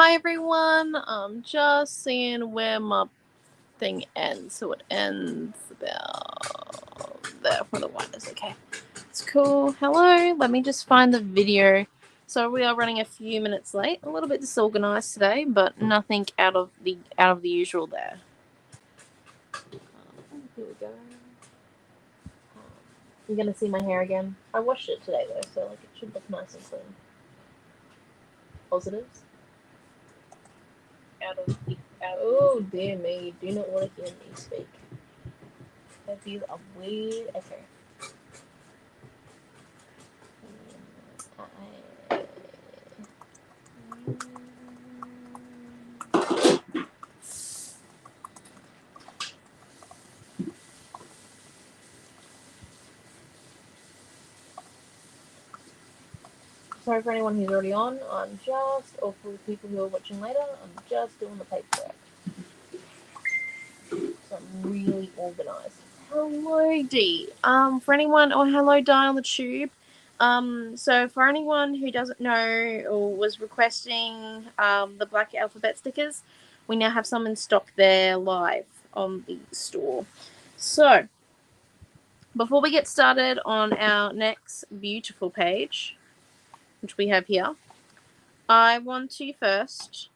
Hi everyone, I'm just seeing where my thing ends. So it ends about there for the whiteness. Okay, it's cool. Hello, let me just find the video. So we are running a few minutes late, a little bit disorganized today, but nothing out of the usual there. Here we go. You're gonna see my hair again. I washed it today though, so like it should look nice and clean. Positives. Oh dear me, do not want to hear me speak. That is a weird. Okay. Sorry for anyone who's already on. Or for people who are watching later, I'm just doing the paperwork. So I'm really organised. Hello, Dee. For anyone, hello, Di on the tube. So for anyone who doesn't know or was requesting the black alphabet stickers, we now have some in stock there live on the store. So before we get started on our next beautiful page, which we have here, I want to first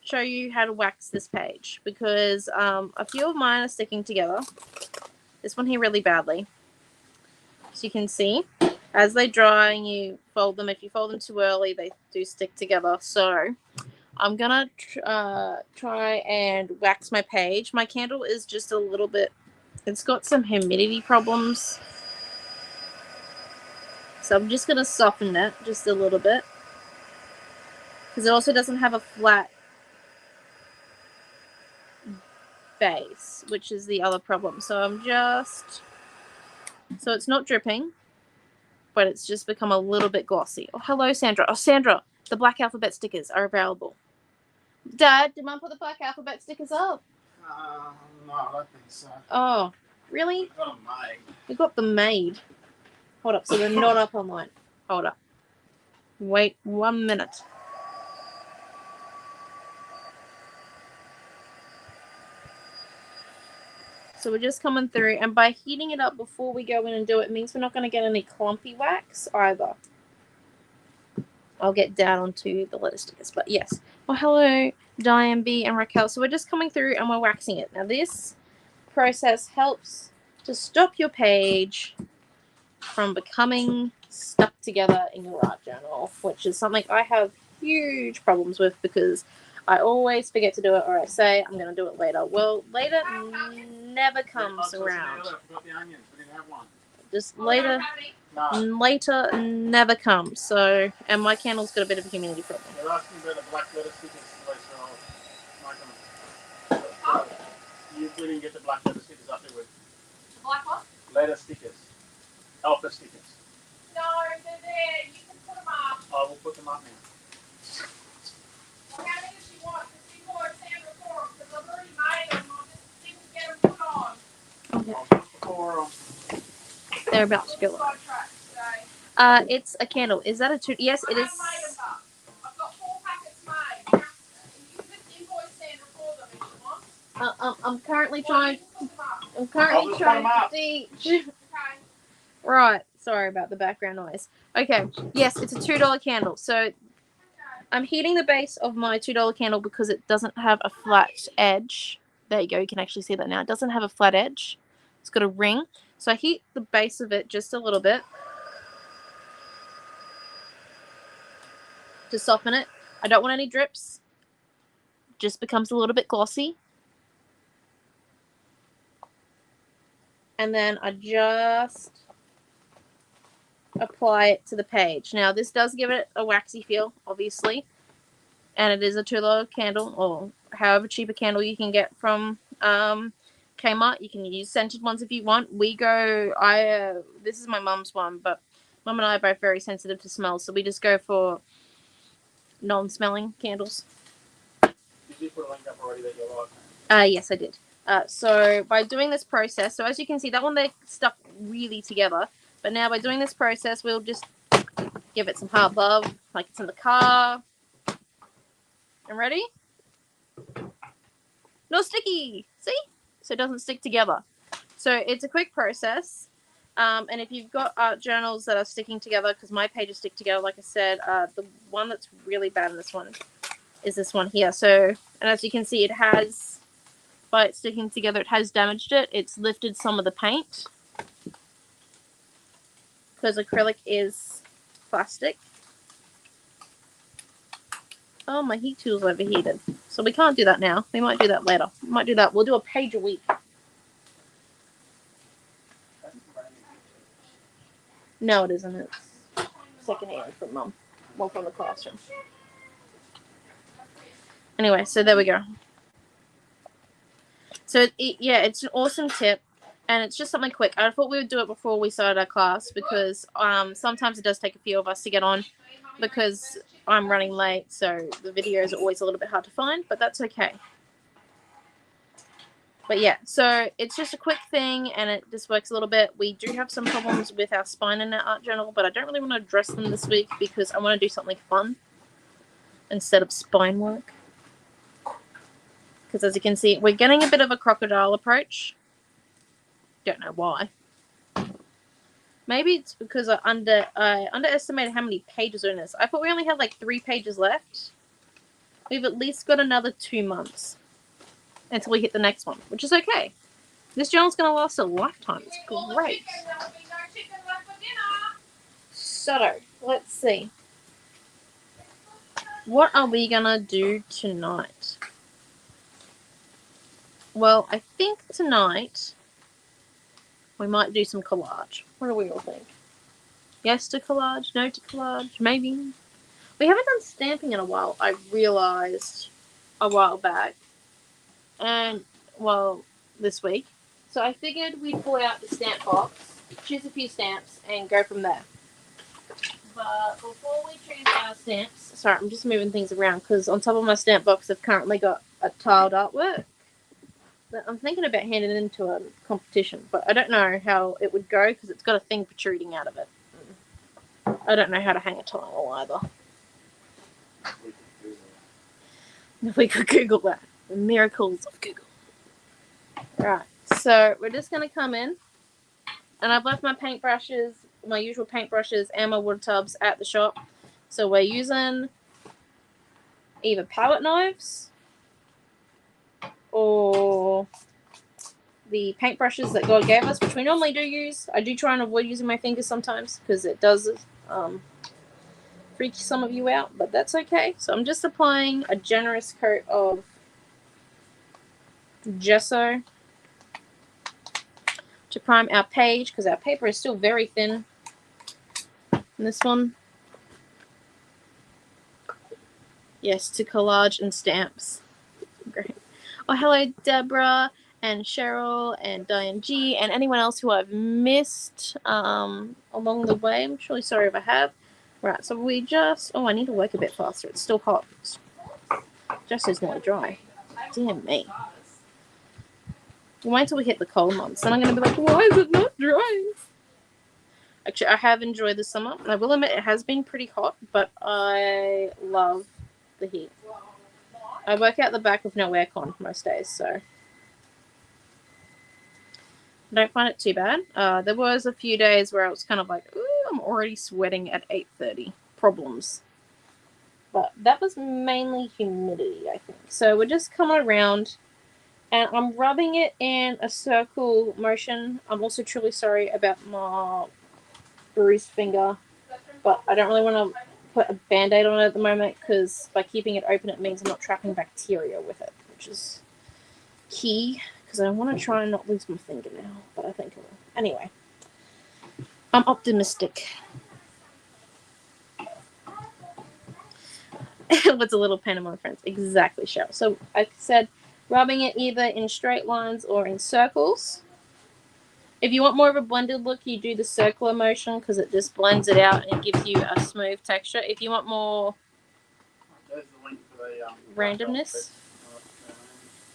show you how to wax this page because a few of mine are sticking together. This one here really badly. So you can see as they dry and you fold them, if you fold them too early, they do stick together. So I'm gonna try and wax my page. My candle is just a little bit, it's got some humidity problems. So I'm just gonna soften it just a little bit because it also doesn't have a flat base, which is the other problem. So so it's not dripping, but it's just become a little bit glossy. Oh, hello, Sandra. Oh, Sandra, the black alphabet stickers are available. Dad, did Mum put the black alphabet stickers up? No, I don't think so. Oh, really? We got them made. We got them made. Hold up, so they're not up online. Hold up. Wait 1 minute. So we're just coming through, and by heating it up before we go in and do it means we're not going to get any clumpy wax either. I'll get down onto the letter stickers, but yes. Well, hello, Diane B and Raquel. So we're just coming through and we're waxing it. Now this process helps to stop your page from becoming stuck together in your art journal, which is something I have huge problems with because I always forget to do it, or I say I'm going to do it later. Well, later never comes around. Just later never comes. So, and my candle's got a bit of a humidity problem. They're asking about the black letter stickers. You didn't get the black letter stickers up there with. Black what? Letter stickers. Alpha stickers. No, they're there. You can put them up. I will put them up now. Well, how many does she want? Because she bought Sandra for them. Because I've already made them. I just didn't get them put on. Okay. I'll put the 4 on. They're about to go up. It's a candle. Is that a two? Yes, it is. I've got 4 packets made. You can just invoice Sandra for them if you want. I'm currently trying. I'm I'll currently just trying put 'em up. to teach. Okay. Right. Sorry about the background noise. Okay. Yes, it's a $2 candle. So I'm heating the base of my $2 candle because it doesn't have a flat edge. There you go. You can actually see that now. It doesn't have a flat edge. It's got a ring. So I heat the base of it just a little bit to soften it. I don't want any drips. Just becomes a little bit glossy. And then I just apply it to the page. Now this does give it a waxy feel, obviously, and it is a $2 candle, or however cheap a candle you can get from Kmart. You can use scented ones if you want. This is my mum's one, but Mum and I are both very sensitive to smells, so we just go for non-smelling candles. Did you put a link up already that you like? Yes, I did. So by doing this process, so as you can see, that one they're stuck really together. But now by doing this process, we'll just give it some hard love, like it's in the car. And ready? No sticky. See? So it doesn't stick together. So it's a quick process. And if you've got art journals that are sticking together, because my pages stick together, like I said, the one that's really bad in this one is this one here. So, and as you can see, it has, by it sticking together, it has damaged it. It's lifted some of the paint because acrylic is plastic. Oh, my heat tool's overheated. So we can't do that now. We might do that later. We might do that. We'll do a page a week. No, it isn't. It's secondhand from Mum. Well, from the classroom. Anyway, so there we go. So, yeah, it's an awesome tip. And it's just something quick. I thought we would do it before we started our class because sometimes it does take a few of us to get on because I'm running late. So the videos are always a little bit hard to find, but that's okay. But yeah, so it's just a quick thing and it just works a little bit. We do have some problems with our spine in our art journal, but I don't really want to address them this week because I want to do something fun instead of spine work. Because as you can see, we're getting a bit of a crocodile approach. Don't know why. Maybe it's because I underestimated how many pages are in this. I thought we only had like 3 pages left. We've at least got another 2 months until we hit the next one, which is okay. This journal's going to last a lifetime. It's great. So, let's see. What are we going to do tonight? Well, I think tonight we might do some collage. What do we all think? Yes to collage? No to collage? Maybe? We haven't done stamping in a while, I realised a while back. And, well, this week. So I figured we'd pull out the stamp box, choose a few stamps, and go from there. But before we choose our stamps... Sorry, I'm just moving things around because on top of my stamp box I've currently got a tiled artwork that I'm thinking about handing into a competition. But I don't know how it would go because it's got a thing protruding out of it. I don't know how to hang a tile either. If we could Google that. The miracles of Google. Right, so we're just going to come in. And I've left my paintbrushes, my usual paintbrushes and my water tubs at the shop. So we're using either palette knives or the paintbrushes that God gave us, which we normally do use. I do try and avoid using my fingers sometimes because it does freak some of you out, but that's okay. So I'm just applying a generous coat of gesso to prime our page because our paper is still very thin. And this one, yes, to collage and stamps. Great. Oh, hello, Deborah and Cheryl and Diane G and anyone else who I've missed along the way. I'm truly sorry if I have. Right, so we just... Oh, I need to work a bit faster. It's still hot. Just is nearly dry. Damn me. Wait until we hit the cold months. Then I'm going to be like, why is it not dry? Actually, I have enjoyed the summer. I will admit it has been pretty hot, but I love the heat. I work out the back with no aircon most days, so I don't find it too bad. There was a few days where I was kind of like, ooh, I'm already sweating at 8:30. Problems. But that was mainly humidity, I think. So we're just coming around, and I'm rubbing it in a circle motion. I'm also truly sorry about my bruised finger, but I don't really want to put a band-aid on it at the moment because by keeping it open it means I'm not trapping bacteria with it, which is key because I want to try and not lose my finger now, but I think I will. Anyway, I'm optimistic. What's a little pain among friends? Exactly, Cheryl. So I said rubbing it either in straight lines or in circles. If you want more of a blended look, you do the circular motion because it just blends it out and it gives you a smooth texture. If you want more randomness,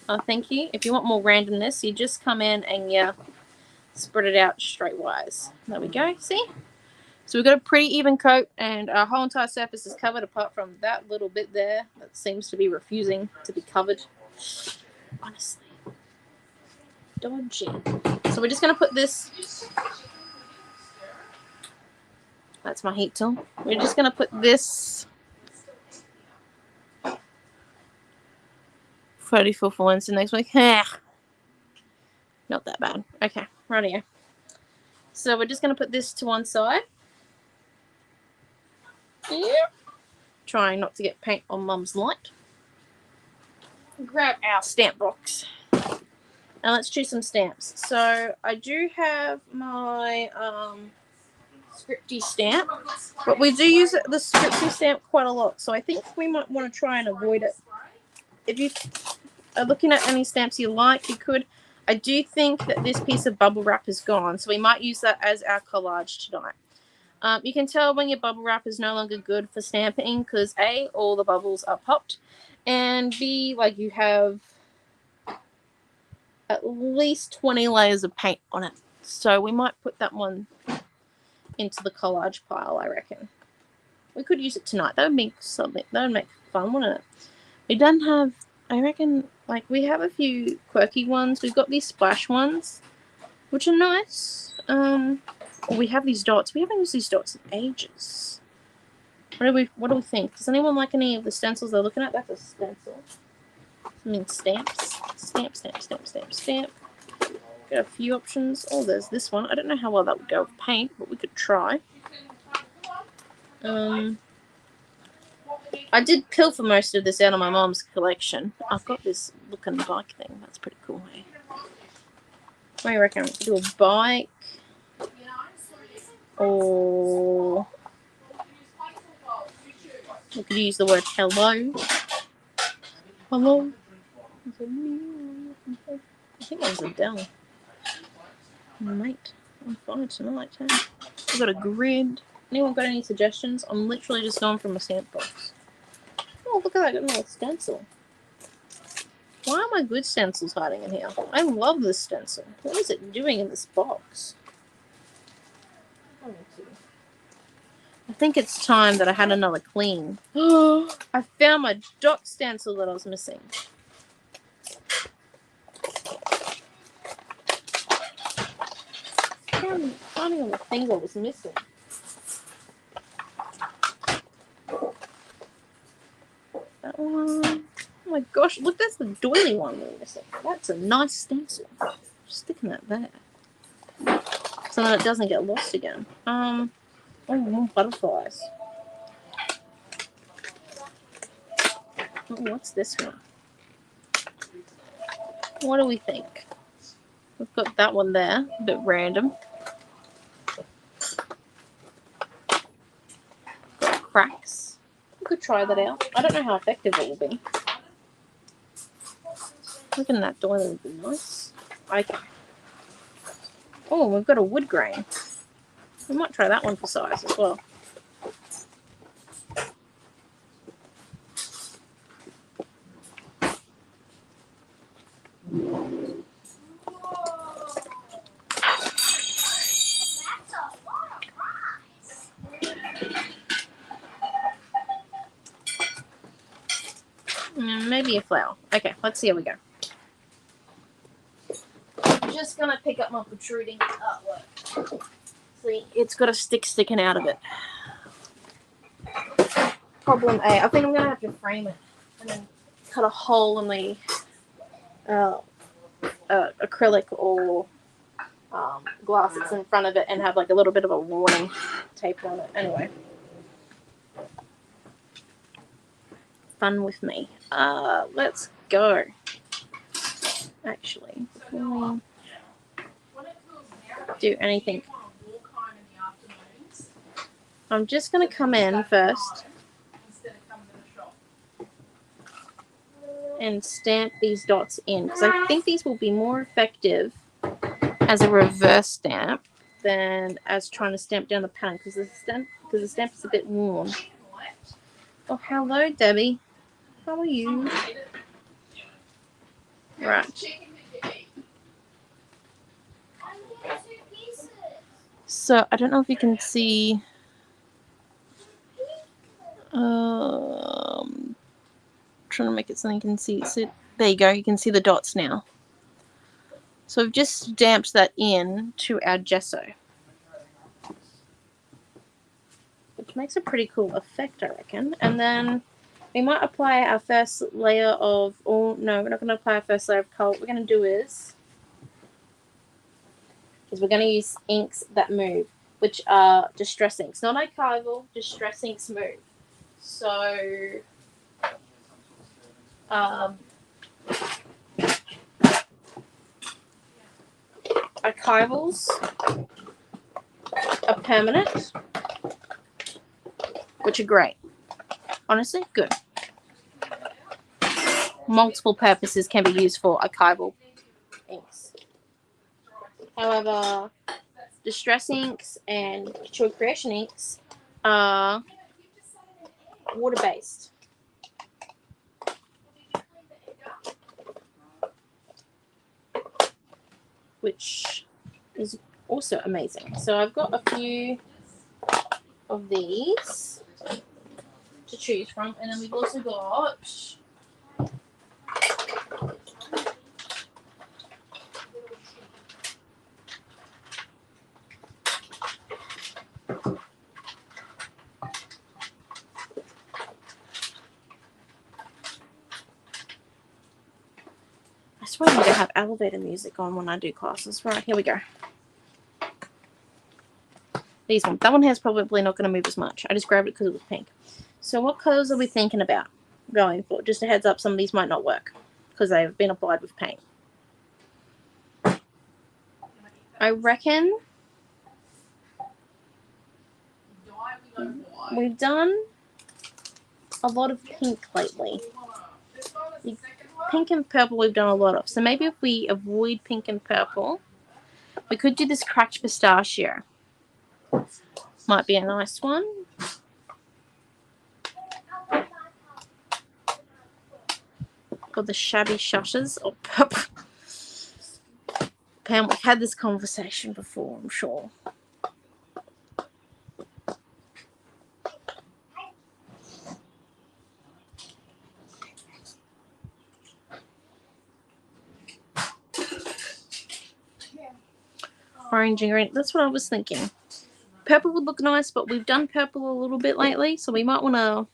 oh, thank you. If you want more randomness, you just come in and you spread it out straightwise. There we go. See? So we've got a pretty even coat, and our whole entire surface is covered apart from that little bit there that seems to be refusing to be covered. Honestly. Dodgy. So we're just going to put this... That's my heat tool. We're just going to put this 34 for Wednesday next week. Not that bad. Okay, rightio. So we're just going to put this to one side. Yep. Trying not to get paint on Mum's light. Grab our stamp box. And let's choose some stamps. So I do have my scripty stamp. But we do use the scripty stamp quite a lot. So I think we might want to try and avoid it. If you are looking at any stamps you like, you could. I do think that this piece of bubble wrap is gone. So we might use that as our collage tonight. You can tell when your bubble wrap is no longer good for stamping because A, all the bubbles are popped, and B, like you have at least 20 layers of paint on it. So we might put that one into the collage pile, I reckon. We could use it tonight. That would make something. That would make fun, wouldn't it? We don't have, I reckon, like we have a few quirky ones. We've got these splash ones, which are nice. We have these dots. We haven't used these dots in ages. What do we think? Does anyone like any of the stencils they're looking at? That's a stencil. I mean stamps. Stamp. Got a few options. Oh, there's this one. I don't know how well that would go with paint, but we could try. I did pilfer most of this out of my mom's collection. I've got this looking bike thing. That's pretty cool, hey? What do you reckon? Do a bike? Or we could use the word hello. Hello. I think that was Adele. Mate, I'm fine tonight, hey? We've got a grid. Anyone got any suggestions? I'm literally just going from a stamp box. Oh, look at that. I got a little stencil. Why are my good stencils hiding in here? I love this stencil. What is it doing in this box? I think it's time that I had another clean. I found my dot stencil that I was missing. I'm finding all the things I was missing. That one. Oh my gosh, look, that's the doily one we're missing. That's a nice stencil. Just sticking that there. So that it doesn't get lost again. Oh, more butterflies. Oh, what's this one? What do we think? We've got that one there, a bit random. Got cracks. We could try that out. I don't know how effective it will be. Looking at that doily would be nice. Okay. Oh, we've got a wood grain. We might try that one for size as well. Maybe a flower. Okay, let's see how we go. I'm just gonna pick up my protruding artwork. See, it's got a stick sticking out of it. Problem A. I think I'm gonna have to frame it and then cut a hole in the acrylic or glass that's in front of it and have like a little bit of a warning tape on it. Anyway. Fun with me. Let's go. Actually, before we do anything, I'm just going to come in first and stamp these dots in because I think these will be more effective as a reverse stamp than as trying to stamp down the pattern because the stamp is a bit worn. Oh, hello, Debbie. How are you? Right. So, I don't know if you can see trying to make it so you can see. So there you go. You can see the dots now. So we've just stamped that in to our gesso, which makes a pretty cool effect, I reckon. And then we might apply our first layer of, oh no, we're not going to apply our first layer of colour. What we're going to do is we're going to use inks that move, which are distress inks. Not archival, distress inks move. So, archivals are permanent, which are great. Honestly, good. Multiple purposes can be used for archival inks. However, distress inks and couture creation inks are water-based, which is also amazing. So I've got a few of these to choose from, and then we've also got I swear I'm going to have elevator music on when I do classes. Right, here we go. These ones. That one has probably not going to move as much. I just grabbed it because it was pink. So what colours are we thinking about going for? Just a heads up, some of these might not work because they've been applied with paint. I reckon we've done a lot of pink lately. Pink and purple we've done a lot of. So maybe if we avoid pink and purple, we could do this cracked pistachio. Might be a nice one. Or the shabby shushers or purple. Pam, we've had this conversation before, I'm sure. Orange and green. That's what I was thinking. Purple would look nice, but we've done purple a little bit lately, so we might want to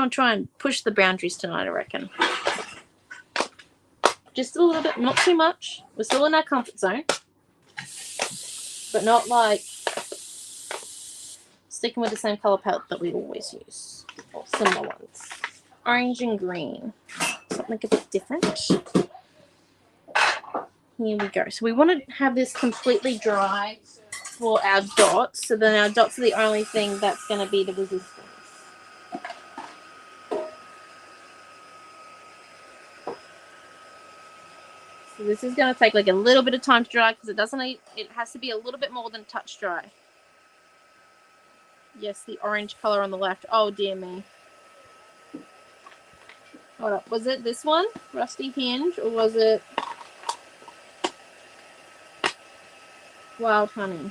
try and push the boundaries tonight, I reckon. Just a little bit, not too much. We're still in our comfort zone, but not like sticking with the same color palette that we always use, or similar ones. Orange and green, something a bit different. Here we go. So we want to have this completely dry for our dots. So then our dots are the only thing that's going to be the resistance. So this is going to take like a little bit of time to dry because it has to be a little bit more than touch dry. Yes, the orange color on the left. Oh dear me. Hold up. Was it this one? Rusty Hinge, or was it Wild Honey?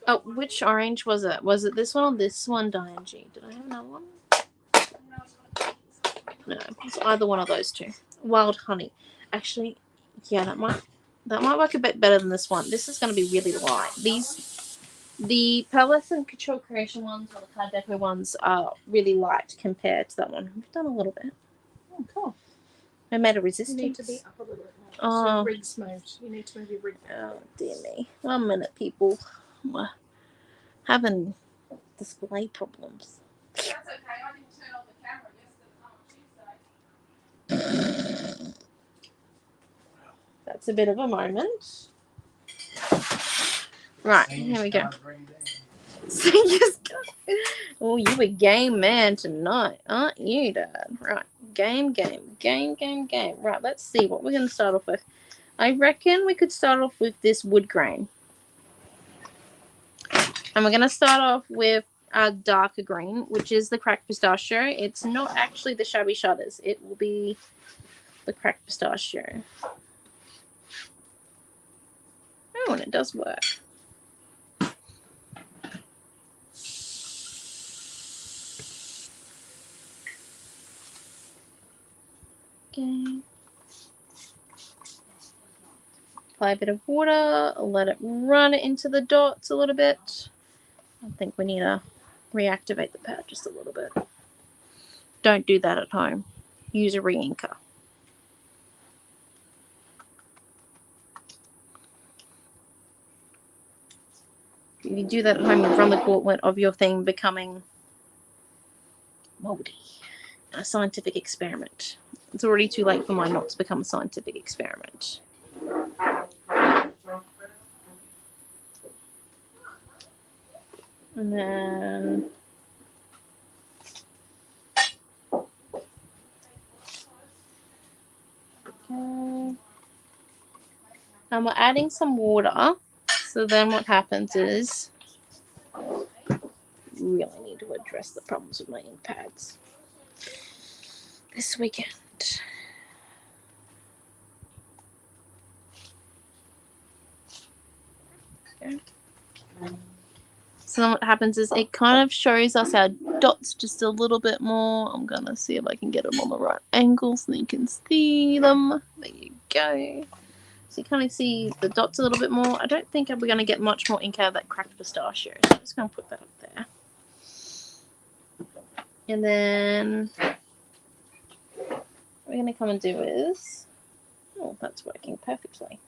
Oh, which orange was it? Was it this one or this one, Diane G? Did I have another one? No, it's either one of those two. Wild Honey. Actually, yeah, that might work a bit better than this one. This is going to be really light. The Pearlescent Couture Creation ones or the Card Deco ones are really light compared to that one. We've done a little bit. Oh, cool. I made a resistance. You need to be up a little bit more. Oh. So rigs mode. You need to move your rig. Oh, dear me. 1 minute, people. We're having display problems. That's okay. I didn't turn on the camera yesterday. That's a bit of a moment. Right, here we go. Oh, you a game man tonight, aren't you, Dad? Right, game. Right, let's see what we're going to start off with. I reckon we could start off with this wood grain. And we're going to start off with darker green, which is the cracked pistachio. It's not actually the shabby shutters. It will be the cracked pistachio. Oh, and it does work. Okay. Apply a bit of water, let it run into the dots a little bit. I think we need to reactivate the pad just a little bit. Don't do that at home. Use a re-inker. If you do that at home, you've run the gauntlet of your thing becoming moldy. A scientific experiment. It's already too late for mine not to become a scientific experiment. And then okay. And we're adding some water. So then what happens is really need to address the problems with my ink pads this weekend. Okay. So then what happens is it kind of shows us our dots just a little bit more. I'm gonna see if I can get them on the right angle so you can see them. There you go. So you kind of see the dots a little bit more. I don't think we're going to get much more ink out of that cracked pistachio. So I'm just going to put that up there. And then what we're going to come and do is, oh, that's working perfectly.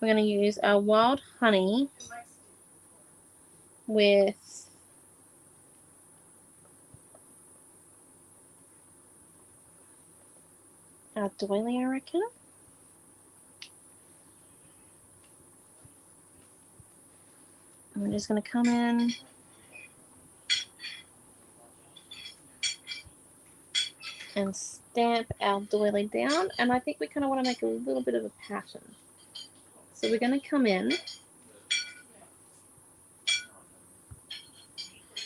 We're going to use our wild honey with our doily, I reckon. And we're just going to come in and stamp our doily down. And I think we kind of want to make a little bit of a pattern. So we're going to come in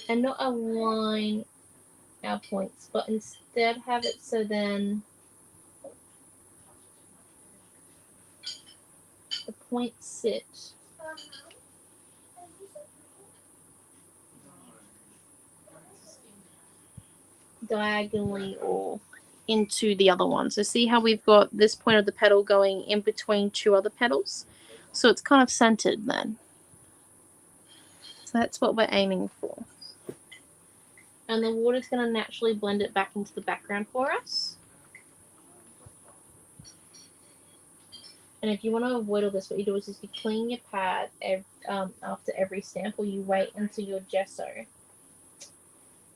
and not align our points, but instead have it so then the points sit diagonally or into the other one. So see how we've got this point of the petal going in between two other petals? So it's kind of centered then. So that's what we're aiming for. And the water's going to naturally blend it back into the background for us. And if you want to avoid all this, what you do is you clean your pad after every stamp, or you wait until your gesso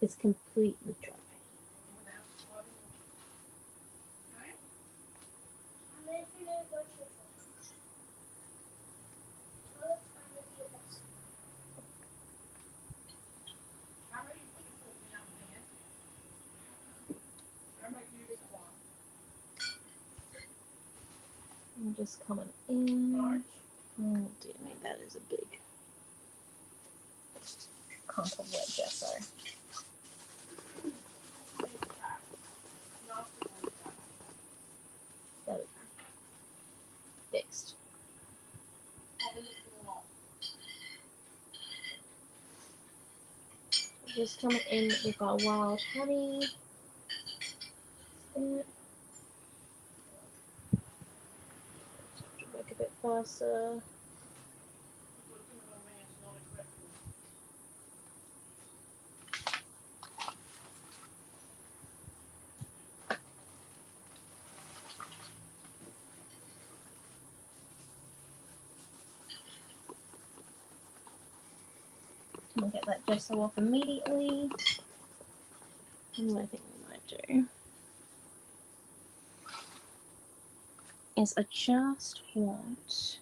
is completely dry. I'm just coming in. Oh dear me, that is a big clump of wet gesso. That is fixed. Just coming in with our wild honey. Work a bit faster. We'll get that gesso off immediately. And what I think we might do is I just want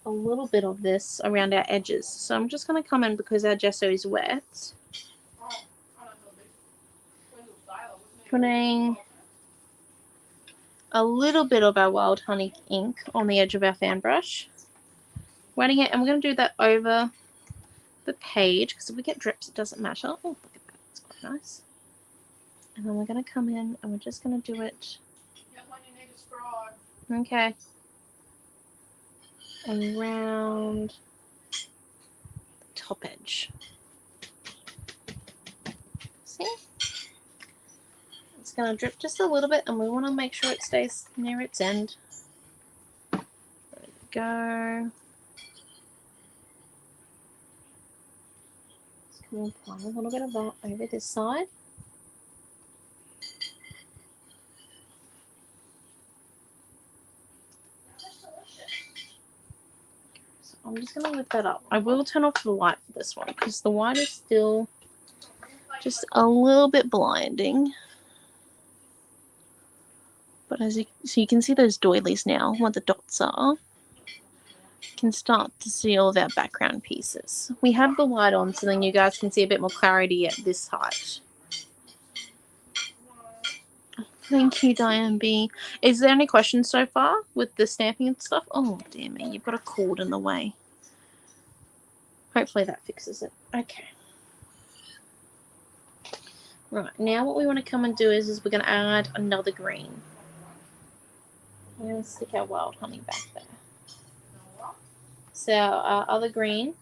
a little bit of this around our edges. So I'm just going to come in because our gesso is wet. Putting a little bit of our wild honey ink on the edge of our fan brush. Wetting it, and we're going to do that over the page, because if we get drips it doesn't matter. Oh, look at that, it's quite nice. And then we're going to come in and we're just going to do it. Okay. Around the top edge. See? It's going to drip just a little bit and we want to make sure it stays near its end. There we go. Just going to apply a little bit of that over this side. So I'm just going to lift that up. I will turn off the light for this one because the white is still just a little bit blinding. But so you can see those doilies now, what the dots are. You can start to see all of our background pieces. We have the light on so then you guys can see a bit more clarity at this height. Thank you, Diane B. Is there any questions so far with the stamping and stuff? Oh, dear me, you've got a cord in the way. Hopefully that fixes it. Okay. Right, now what we want to come and do is we're going to add another green. We're going to stick our wild honey back there. So our other green,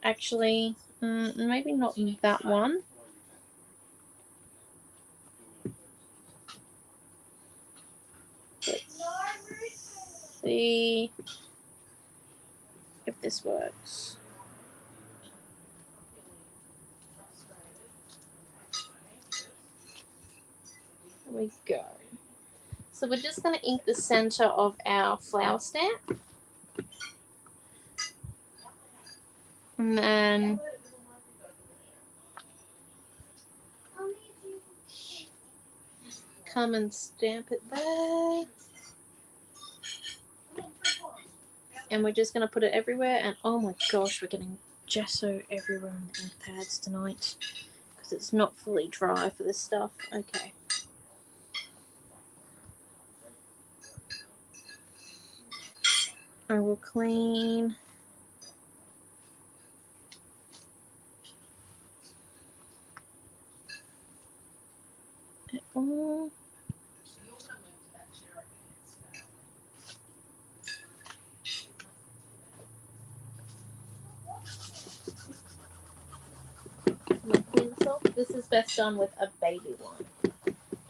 actually, maybe not that one. Let's see if this works. There we go. So we're just going to ink the center of our flower stamp. And then come and stamp it there. And we're just going to put it everywhere. And oh my gosh, we're getting gesso everywhere on the ink pads tonight. Because it's not fully dry for this stuff. Okay. I will clean it all. This is best done with a baby one.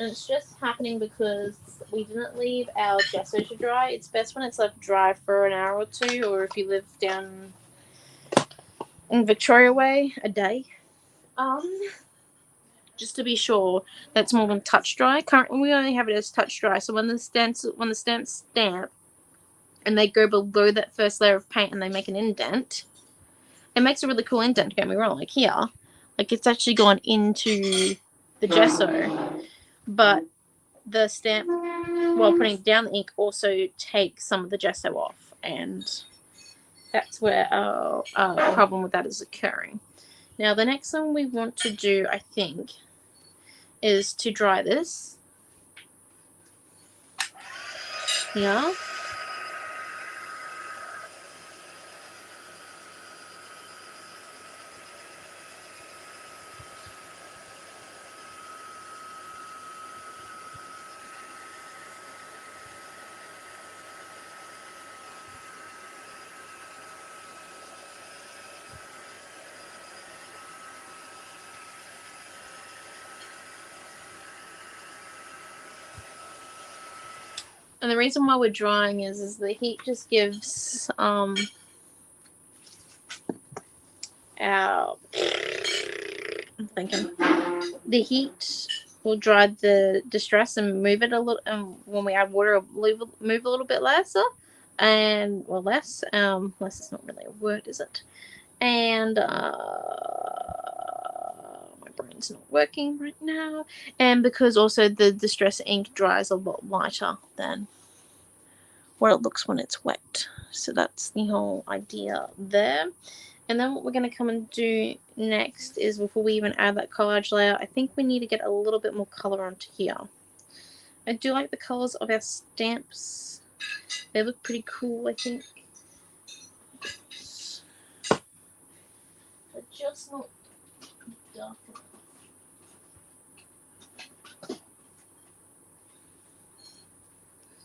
And it's just happening because we didn't leave our gesso to dry. It's best when it's left dry for an hour or two, or if you live down in Victoria way, a day. Just to be sure that's more than touch dry. Currently we only have it as touch dry, so when the stamps stamp and they go below that first layer of paint and they make an indent, it makes a really cool indent, don't get me wrong, like here. Like it's actually gone into the gesso. But the stamp, while putting down the ink, also takes some of the gesso off. And that's where our problem with that is occurring. Now, the next thing we want to do, I think, is to dry this. Yeah. And the reason why we're drying is the heat just gives our I'm thinking the heat will dry the distress and move it a little, and when we add water it'll move a little bit lesser, and well less is not really a word, is it? And my brain's not working right now. And because also the distress ink dries a lot lighter than what it looks when it's wet. So that's the whole idea there. And then what we're going to come and do next is, before we even add that collage layer, I think we need to get a little bit more color onto here. I do like the colors of our stamps. They look pretty cool, I think.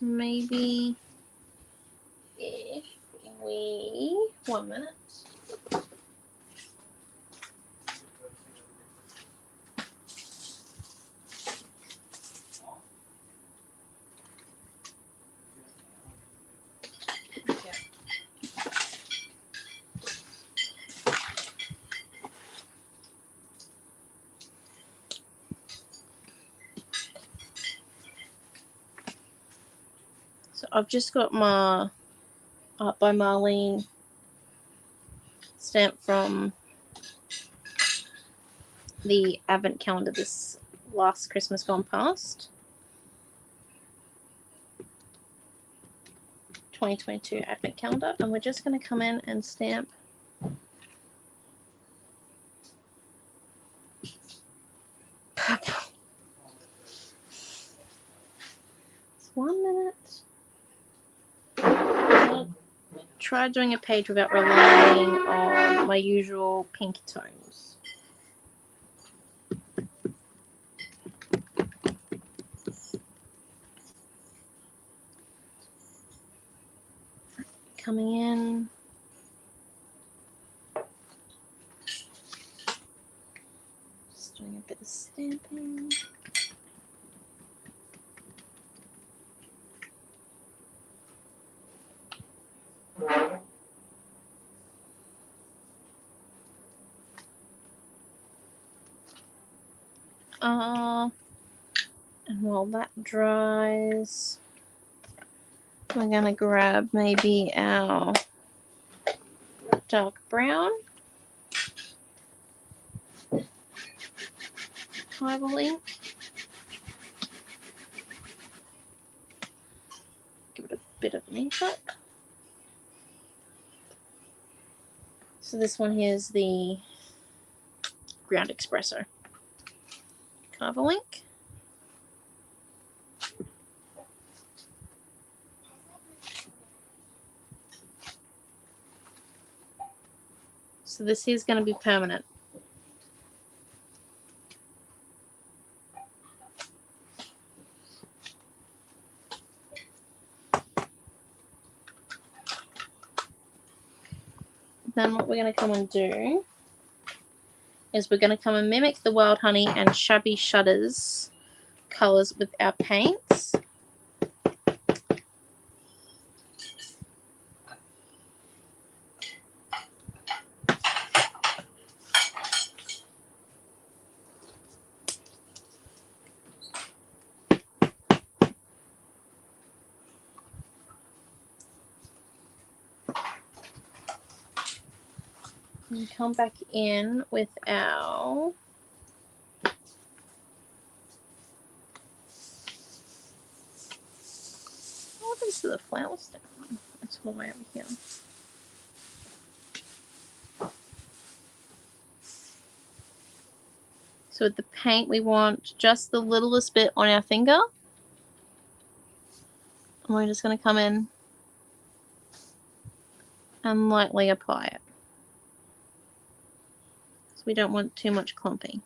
maybe if we 1 minute. So I've just got my Art by Marlene stamp from the Advent calendar this last Christmas gone past. 2022 Advent calendar, and we're just going to come in and stamp purple. It's 1 minute. I'll try doing a page without relying on my usual pink tones. Coming in. Just doing a bit of stamping. And while that dries, we're going to grab maybe our dark brown tribal ink. Give it a bit of an ink up. So this one here is the Ground Espresso Carvel ink. So this is going to be permanent. Then what we're going to come and do is we're going to come and mimic the Wild Honey and Shabby Shudders colours with our paints. And come back in with our what happens to the flower stem? It's all the way over here. So with the paint, we want just the littlest bit on our finger. And we're just going to come in and lightly apply it. So we don't want too much clumping.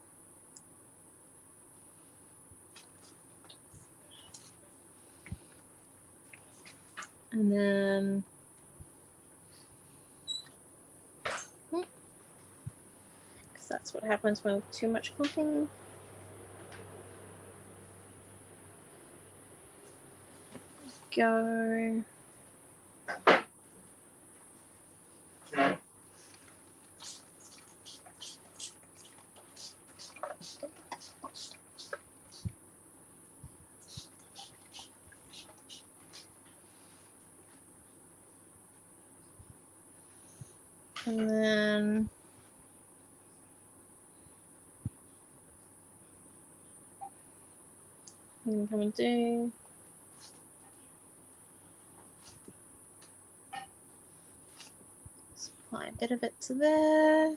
And then because that's what happens when with too much clumping. Go. And then I'm going to come and do apply a bit of it to there.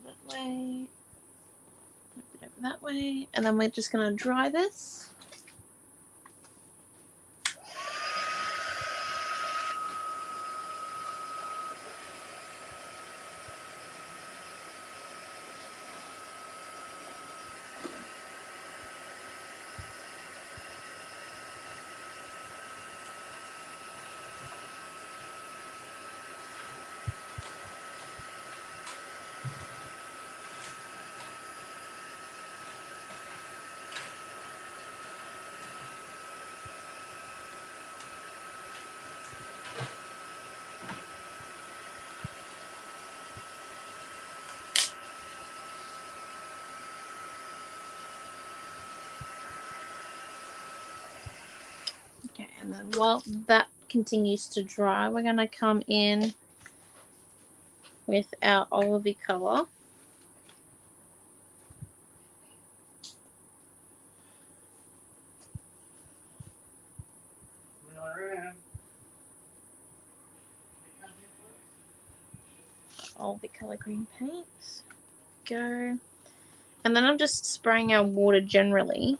That way. A bit over that way. And then we're just going to dry this. And then while that continues to dry, we're going to come in with our olivey colour. Olivey colour green paint. Go. And then I'm just spraying our water generally.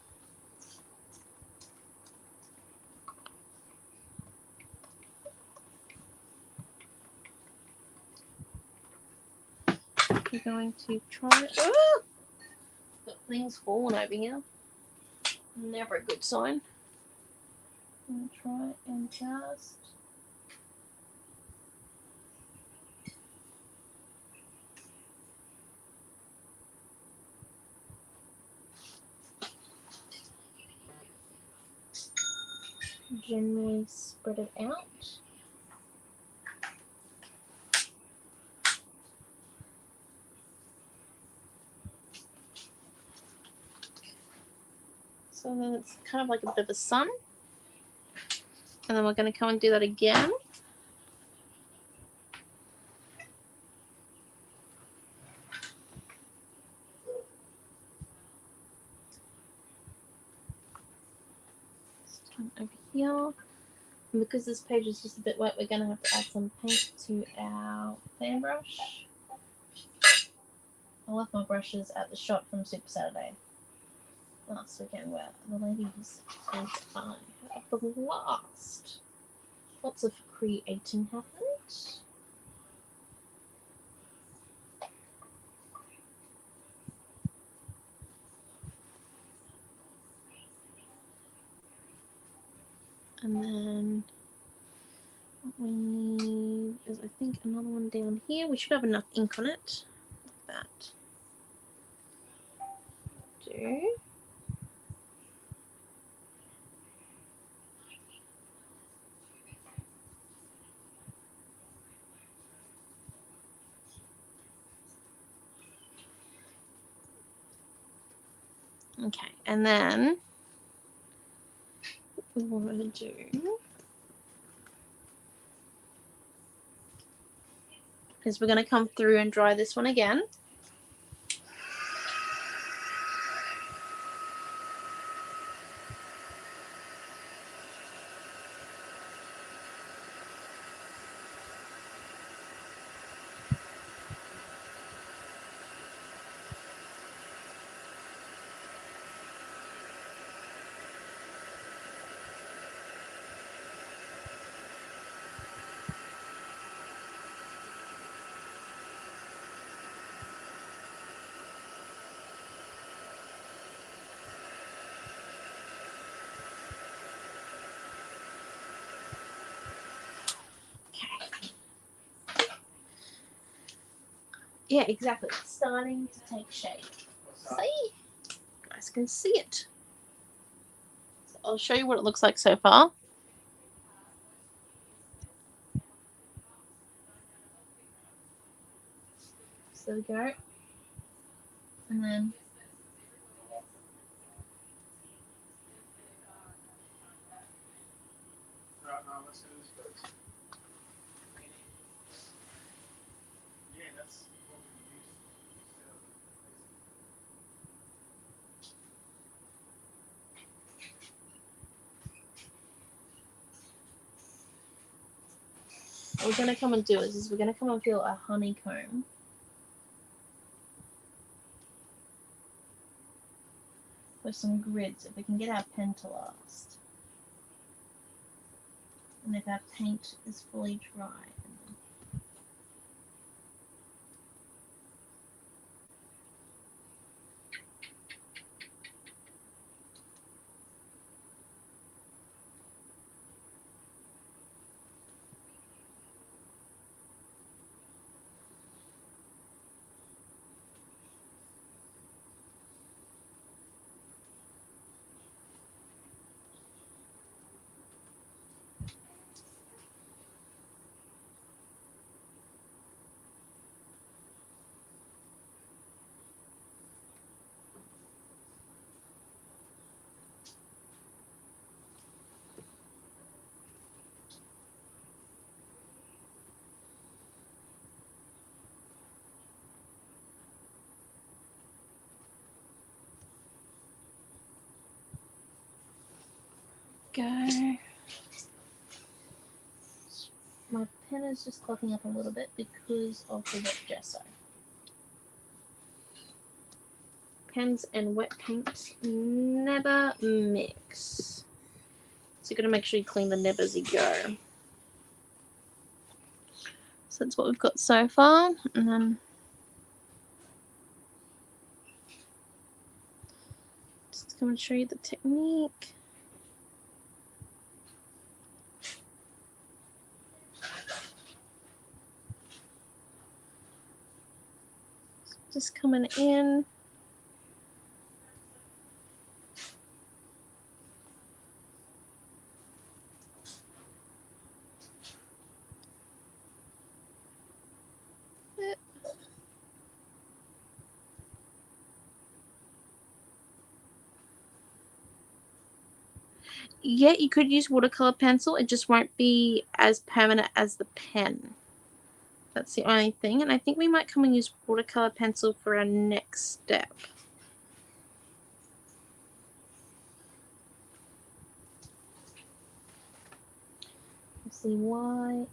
We're going to try. Oh! Got things falling over here. Never a good sign. I'm going to try and just. Generally spread it out. So then it's kind of like a bit of a sun. And then we're going to come and do that again. This time over here. And because this page is just a bit wet, we're going to have to add some paint to our fan brush. I left my brushes at the shop from Super Saturday last weekend where the ladies had a blast. Lots of creating happened. And then what we need is, I think, another one down here. We should have enough ink on it. Like that. Do. Okay, and then what we want to do is we're going to come through and dry this one again. Yeah, exactly. It's starting to take shape. See? You guys can see it. So I'll show you what it looks like so far. So there we go. And then Right now, let's do this first. Yeah, that's what we use. what we're going to come and do is we're going to come and feel a honeycomb. With some grids, if we can get our pen to last. And if our paint is fully dry. go. My pen is just clogging up a little bit because of the wet gesso. Pens and wet paint never mix. So you've got to make sure you clean the nib as you go. So that's what we've got so far. And then just going to show you the technique. Just coming in. Yeah, you could use watercolor pencil. It just won't be as permanent as the pen. That's the only thing. And I think we might come and use watercolor pencil for our next step. Let's see why.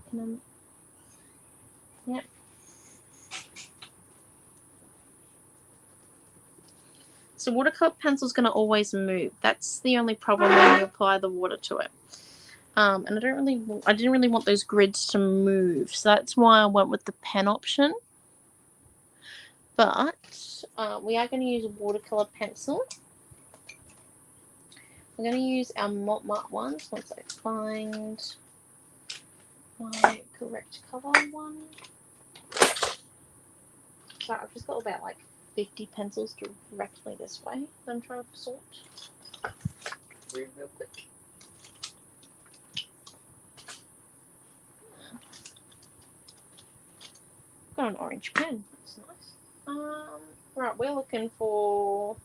Yep. So watercolor pencil is going to always move. That's the only problem when you apply the water to it. And I didn't really want those grids to move, so that's why I went with the pen option. But we are going to use a watercolor pencil. We're going to use our Mott ones once I find my correct color one. So I've just got about like 50 pencils directly this way that I'm trying to sort real quick. Got an orange pen. That's nice. Right, we're looking for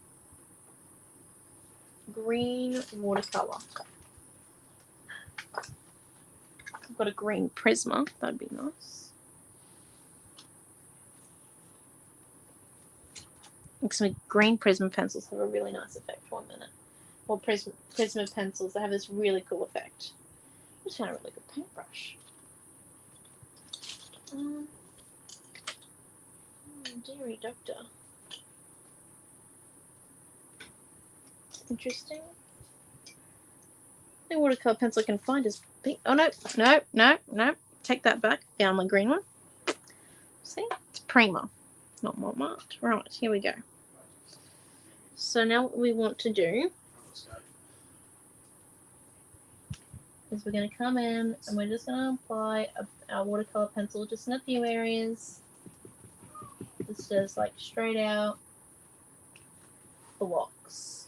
green watercolor. I've got a green Prisma. That'd be nice. Some green Prisma pencils have a really nice effect. 1 minute. Well, Prisma pencils, they have this really cool effect. I just found a really good paintbrush. Dearie Doctor. Interesting. The watercolor pencil I can find is pink. Oh no. Take that back. Found my green one. See? It's Prima, not Montmartre. Right, here we go. So now what we want to do is we're going to come in and we're just going to apply our watercolor pencil just in a few areas. This is like straight out blocks.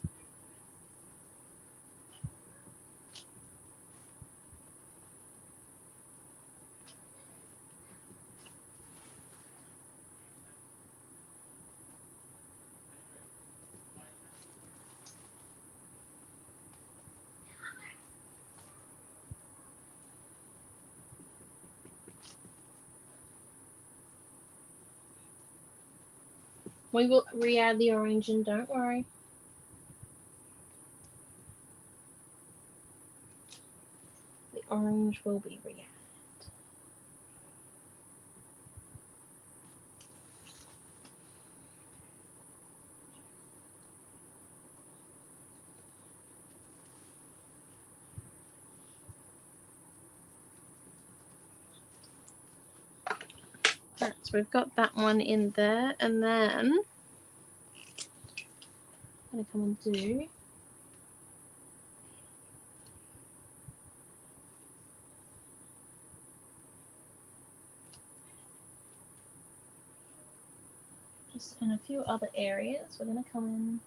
We will re-add the orange in, don't worry. The orange will be re-added. Right, so we've got that one in there, and then I'm going to come and do just in a few other areas. We're going to come in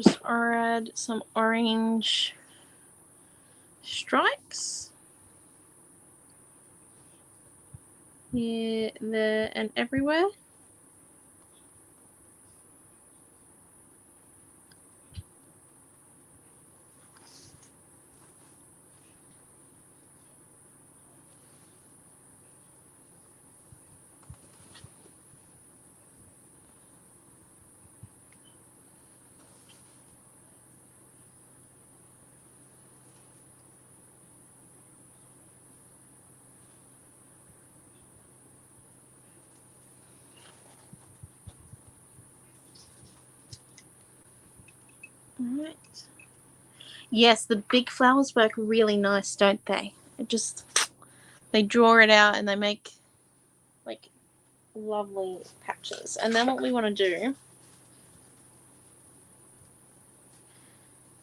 just add some orange stripes. here, there, and everywhere. Alright. Yes, the big flowers work really nice, don't they? They draw it out and they make like lovely patches. And then what we want to do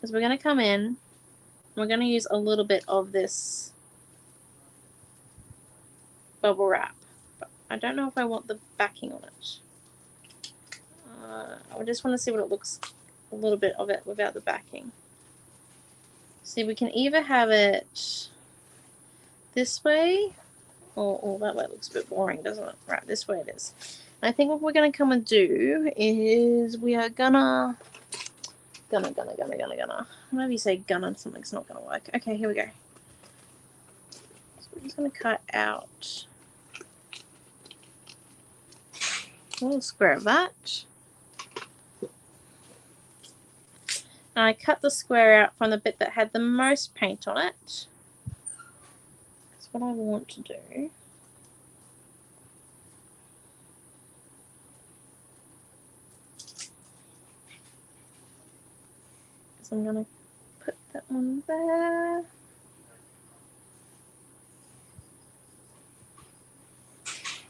is we're going to come in, we're going to use a little bit of this bubble wrap. But I don't know if I want the backing on it. I just want to see what it looks, a little bit of it without the backing. See, we can either have it this way, or that way looks a bit boring, doesn't it? Right, this way it is. I think what we're going to come and do is we are gonna whenever you say gonna, something's not gonna work. Okay, here we go. So we're just gonna cut out a little square of that. And I cut the square out from the bit that had the most paint on it. That's what I want to do. So I'm gonna put that one there.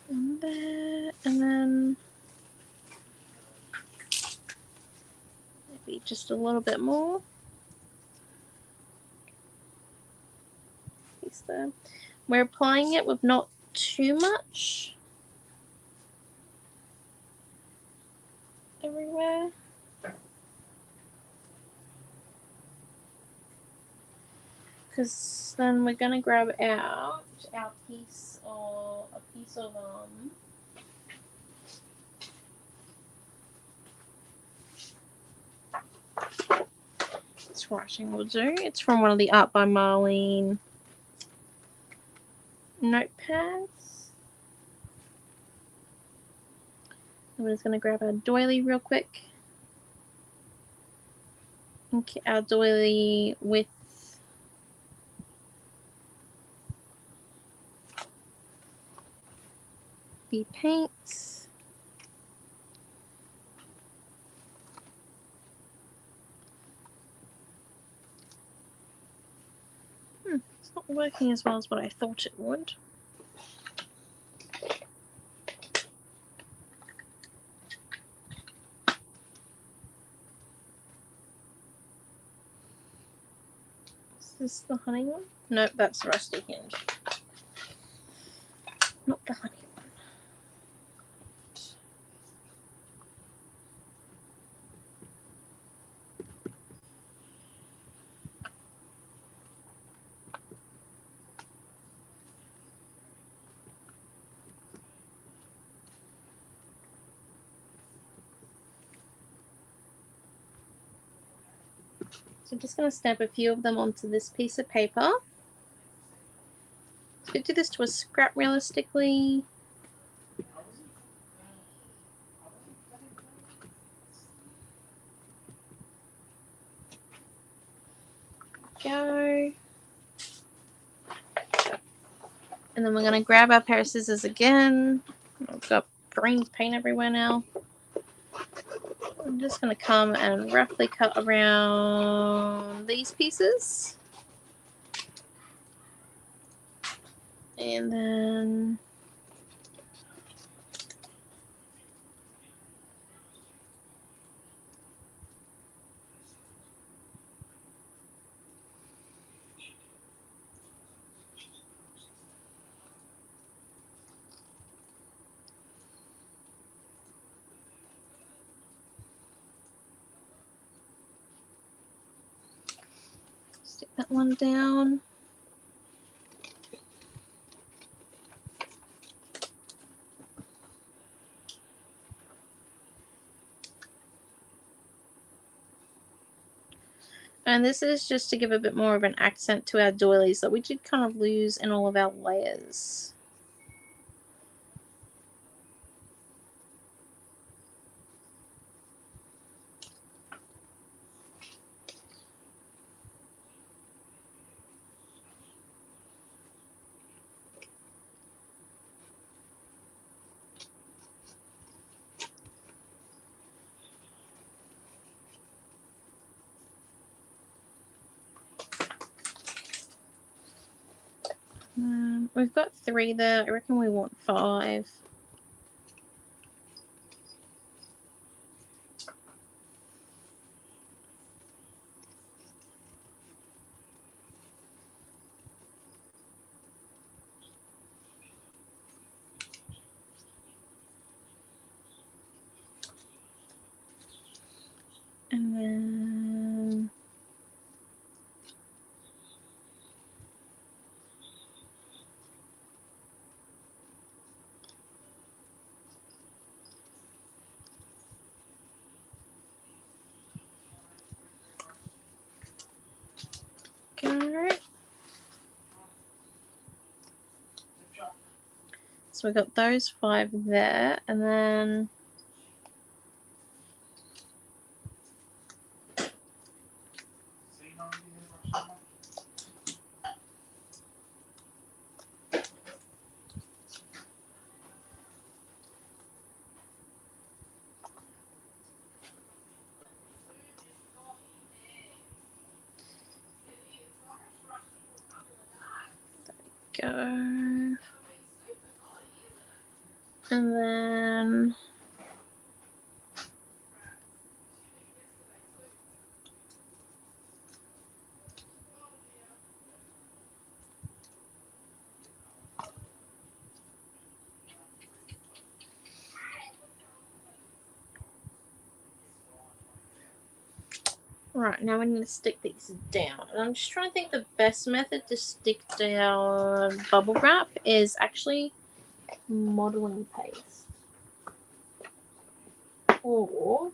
And there, and then maybe just a little bit more. Piece there. We're applying it with not too much everywhere. Because then we're gonna grab out our piece of swatching will do. It's from one of the Art by Marlene notepads. I'm just gonna grab our doily real quick. Okay, our doily with the paints. It's not working as well as what I thought it would. Is this the honey one? Nope, that's the rusty hinge. Not the honey one. So I'm just going to stamp a few of them onto this piece of paper. So we do this to a scrap realistically. Go. And then we're going to grab our pair of scissors again. I've got green paint everywhere now. I'm just going to come and roughly cut around these pieces. And then stick that one down. And this is just to give a bit more of an accent to our doilies that we did kind of lose in all of our layers. We've got 3 there. I reckon we want 5. And then go. So we got those 5 there, and then go. And then right, now we need to stick these down. And I'm just trying to think the best method to stick down bubble wrap is actually modeling paste. Or,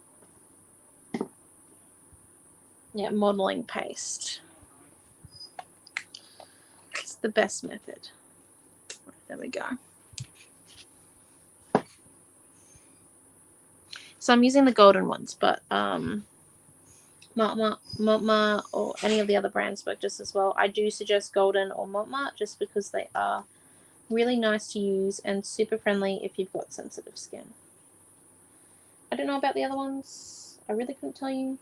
yeah, modeling paste. It's the best method. There we go. So I'm using the golden ones, but Montma or any of the other brands work just as well. I do suggest golden or Montma just because they are really nice to use and super friendly if you've got sensitive skin. I don't know about the other ones. I really couldn't tell you.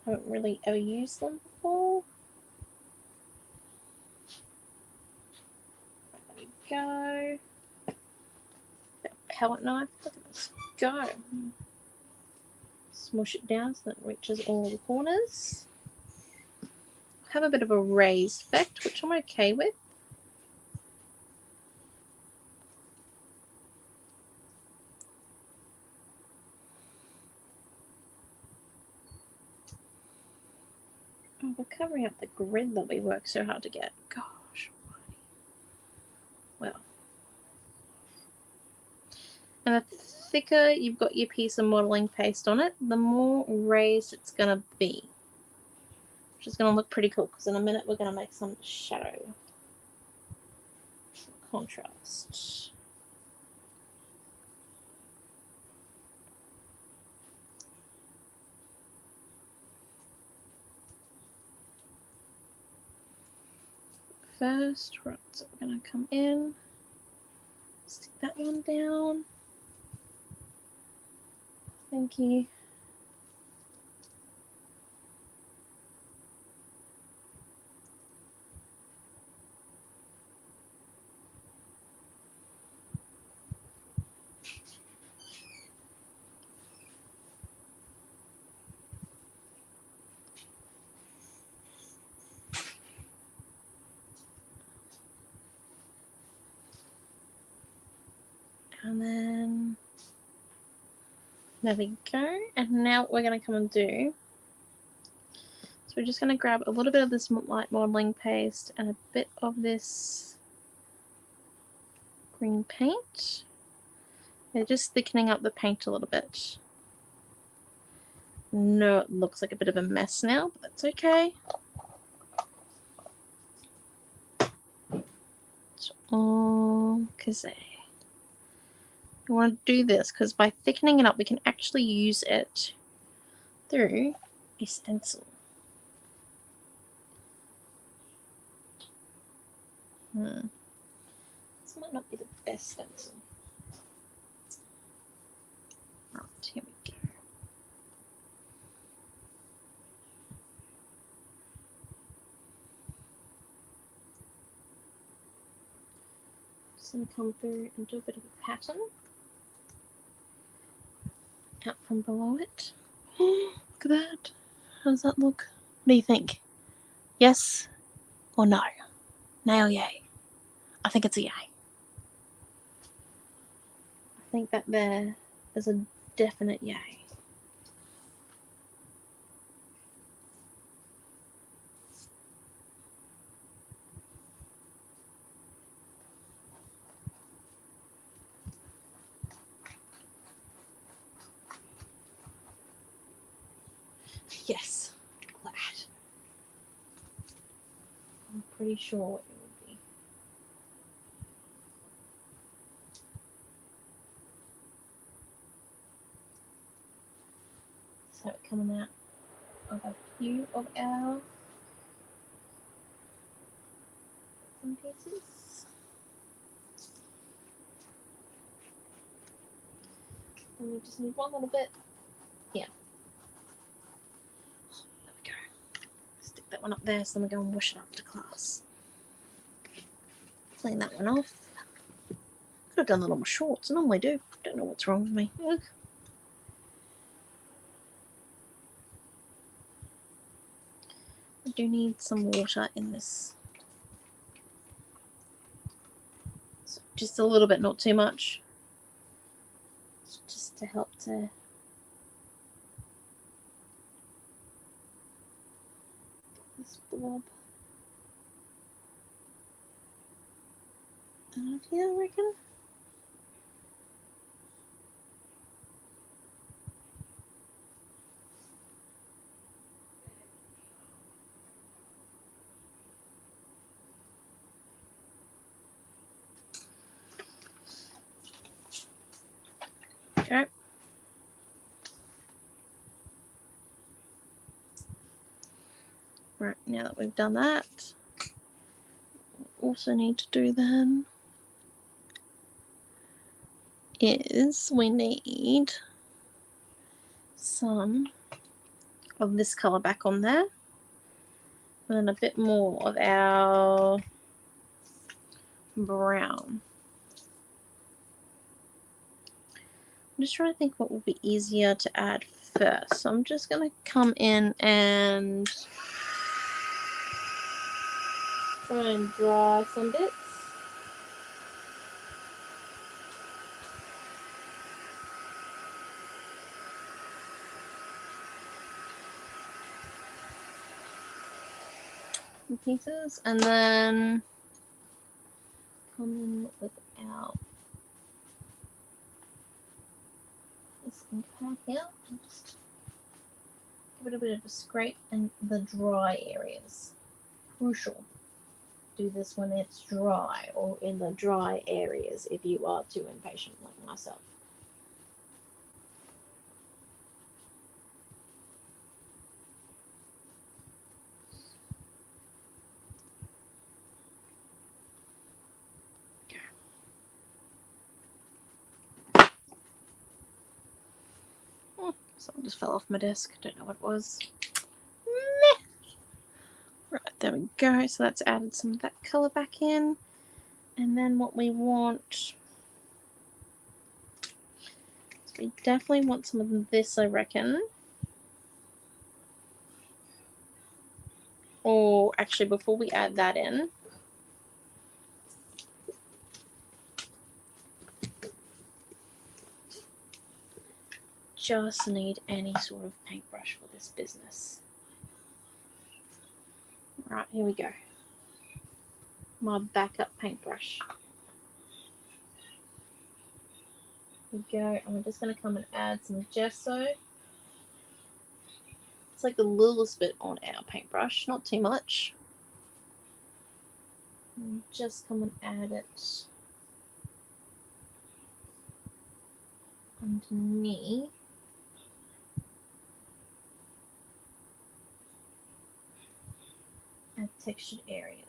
I haven't really ever used them before. There we go. Palette knife. Look at this go. Smush it down so that it reaches all the corners. Have a bit of a raised effect, which I'm okay with. Oh, we're covering up the grid that we worked so hard to get. Gosh. Well. And the thicker you've got your piece of modeling paste on it, the more raised it's going to be. Which is going to look pretty cool because in a minute we're going to make some shadow. Some contrast. First, right, so we're going to come in, stick that one down. Thank you. And then there we go. And now what we're going to come and do, so we're just going to grab a little bit of this light modeling paste and a bit of this green paint. They're just thickening up the paint a little bit. No, it looks like a bit of a mess now, but that's okay. It's all kazay. We want to do this because by thickening it up, we can actually use it through a stencil. This might not be the best stencil. Right, here we go. Just going to come through and do a bit of a pattern out from below it. Look at that. How does that look? What do you think? Yes or no? Nay or yay? I think it's a yay. I think that there is a definite yay. Yes, glad. I'm pretty sure it would be. So it coming out of a few of our pieces. And we just need one little bit. Yeah. There we go. Stick that one up there so then we go and wash it after class. Clean that one off. Could have done that on my shorts. I normally do. Don't know what's wrong with me. Ugh. I do need some water in this. So just a little bit, not too much. Just to help to get this blob out of here, I reckon. Okay. Right, now that we've done that, what we also need to do then is we need some of this colour back on there and a bit more of our brown. I'm just trying to think what would be easier to add first. So I'm just going to come in and try and dry some bits. Pieces, and then come in with our this ink pad here and just give it a bit of a scrape in the dry areas. Crucial. Do this when it's dry or in the dry areas if you are too impatient like myself. Something just fell off my desk. Don't know what it was. Meh. Right, there we go. So that's added some of that colour back in. And then what we want... So we definitely want some of this, I reckon. Or actually, before we add that in... just need any sort of paintbrush for this business. Right, here we go. My backup paintbrush. we go. I'm just going to come and add some gesso. It's like the littlest bit on our paintbrush, not too much. And just come and add it underneath. Add textured areas.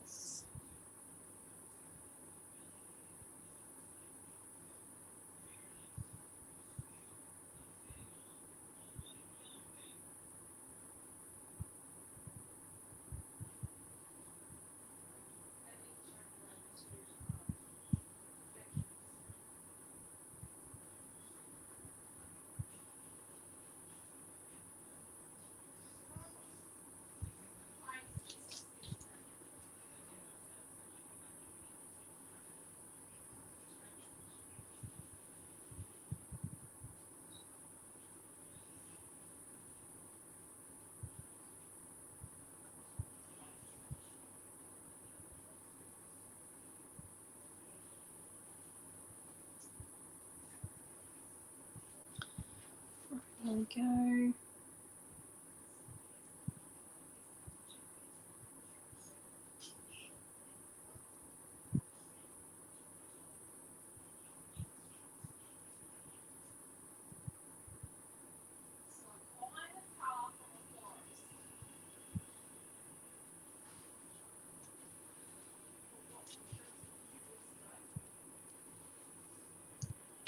There we go.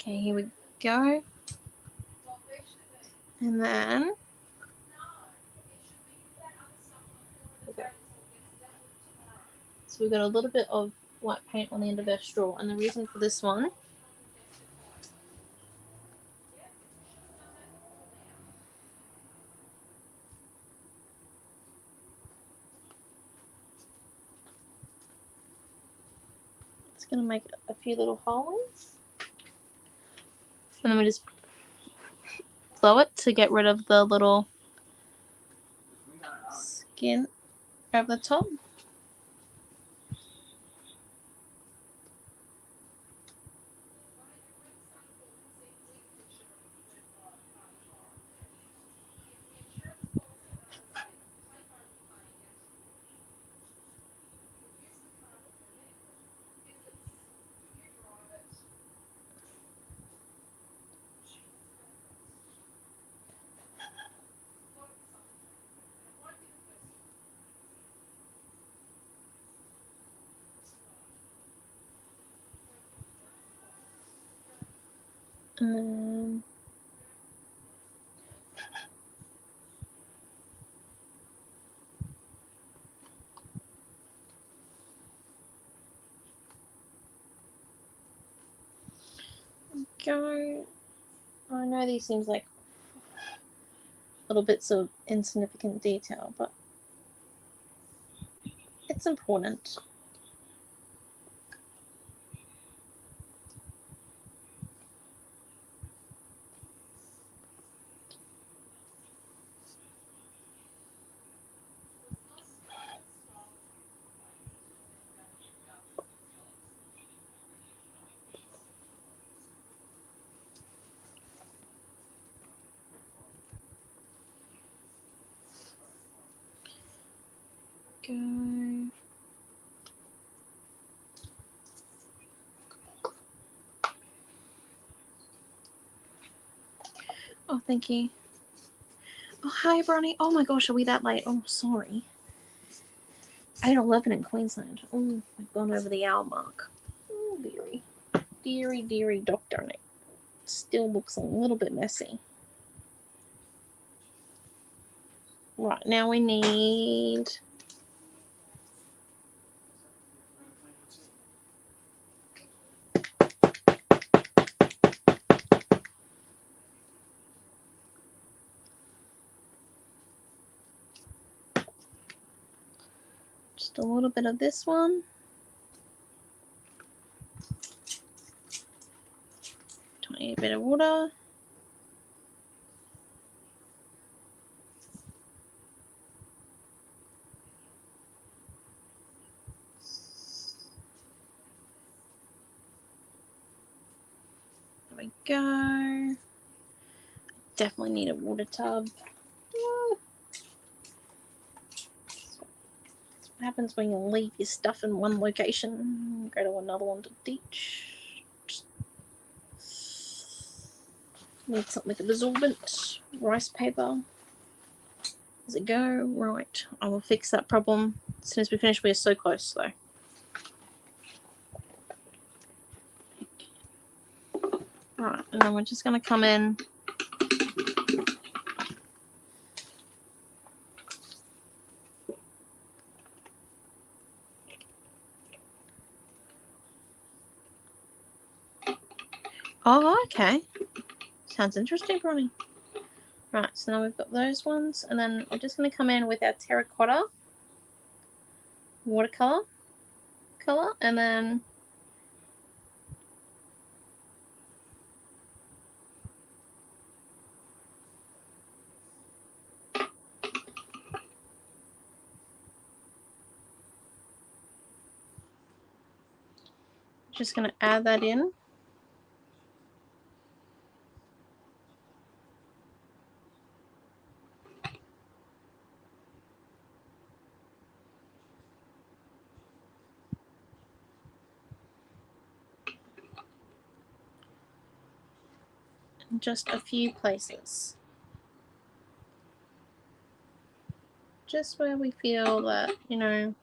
Okay, here we go. And then so we've got a little bit of white paint on the end of our straw, and the reason for this one it's going to make a few little holes, and then we just blow it to get rid of the little skin over the top. And then go. I know these seems like little bits of insignificant detail, but it's important. Go. Oh, thank you. Oh, hi, Bronny. Oh my gosh, are we that late? Oh, sorry. 8:11 in Queensland. Oh, I've gone over the hour mark. Oh, dearie. Dearie, dearie, doctor. It still looks a little bit messy. Right, now we need... just a little bit of this one. Tiny bit of water. There we we go. Definitely need a water tub. What happens when you leave your stuff in one location? Go to another one to teach. Need something absorbent. Rice paper. Does it go? Right. I will fix that problem as soon as we finish. We're so close though. Right, and then we're just going to come in. Oh, okay. Sounds interesting, Bronnie. Right, so now we've got those ones, and then we're just going to come in with our terracotta watercolor color, and then just going to add that in. In just a few places. Just where we feel that, you know,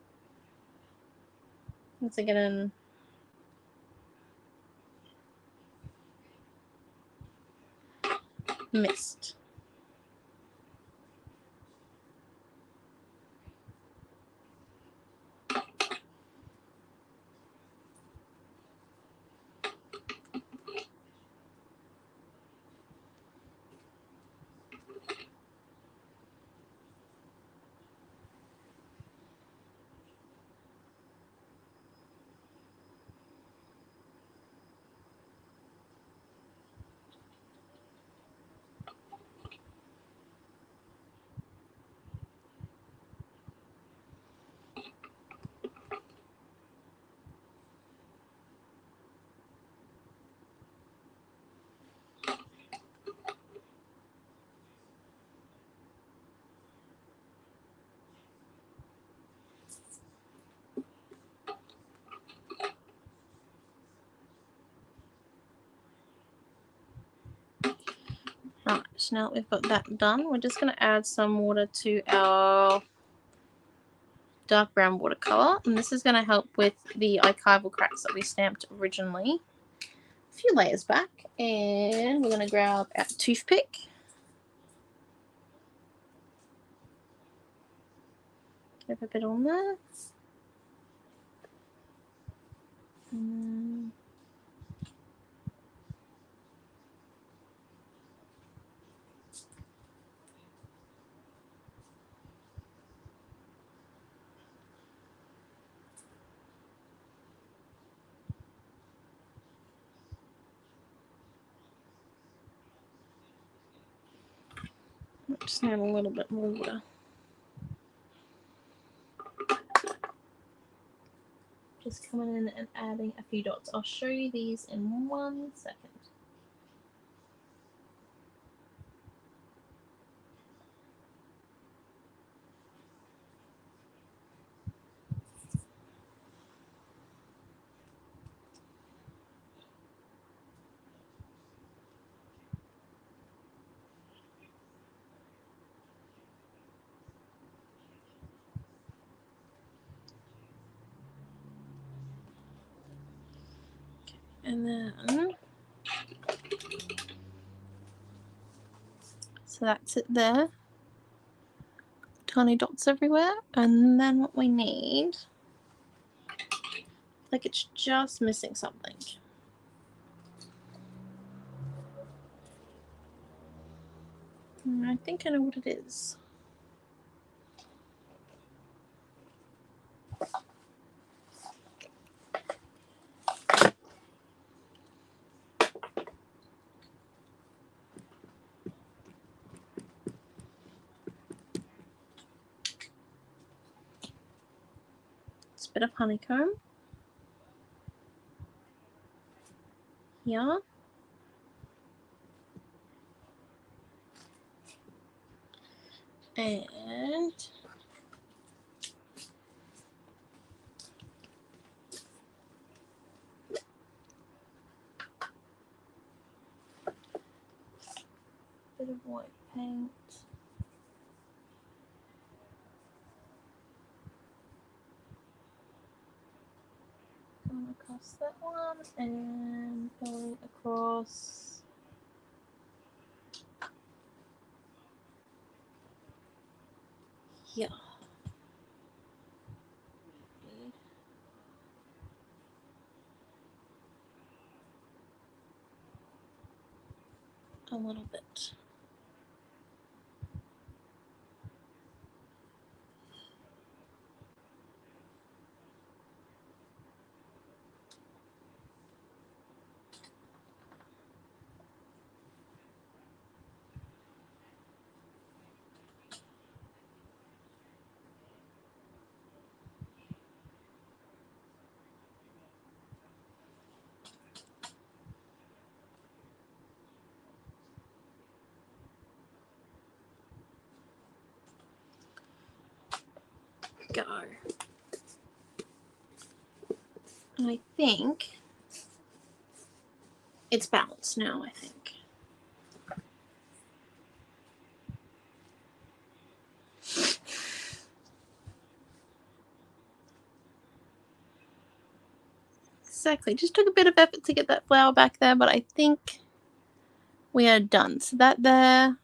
things are getting missed. Right, so now that we've got that done, we're just going to add some water to our dark brown watercolor, and this is going to help with the archival cracks that we stamped originally a few layers back. And we're going to grab our toothpick. Give a bit on there. Just add a little bit more water. Just coming in and adding a few dots. I'll show you these in 1 second. And then, so that's it there. Tiny dots everywhere. And then what we need, like it's just missing something. I think I know what it is. It's a bit of honeycomb. Here. And bit of white paint. Going across that one and going across here. A little bit. Go. I think it's balanced now, I think. Exactly. Just took a bit of effort to get that flower back there, but I think we are done. So that there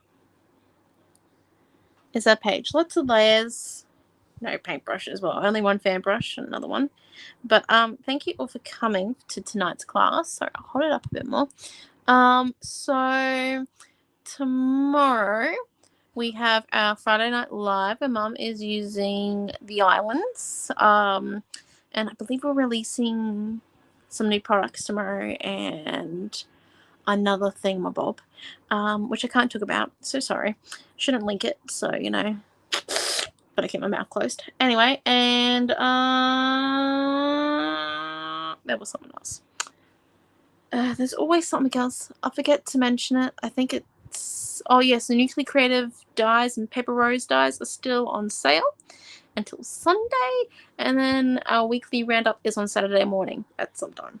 is our page. Lots of layers. No paintbrush as well. Only one fan brush and another one. But thank you all for coming to tonight's class. Sorry, I'll hold it up a bit more. So tomorrow we have our Friday Night Live where Mum is using the islands. And I believe we're releasing some new products tomorrow and another thingamabob, which I can't talk about. So sorry. Shouldn't link it, so you know. But I keep my mouth closed. Anyway, and there was something else. There's always something else. I forget to mention it. I think it's... Oh, yes, the Nuclear Creative dies and Paper Rose dies are still on sale until Sunday. And then our weekly roundup is on Saturday morning at some time.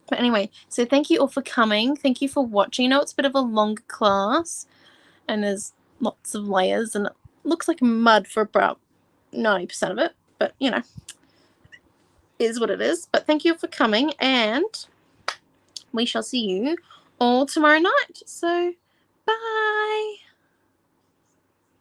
But anyway, so thank you all for coming. Thank you for watching. I know it's a bit of a longer class. And there's lots of layers. And it looks like mud for about 90% of it. But, you know, it is what it is. But thank you for coming. And we shall see you all tomorrow night. So, bye.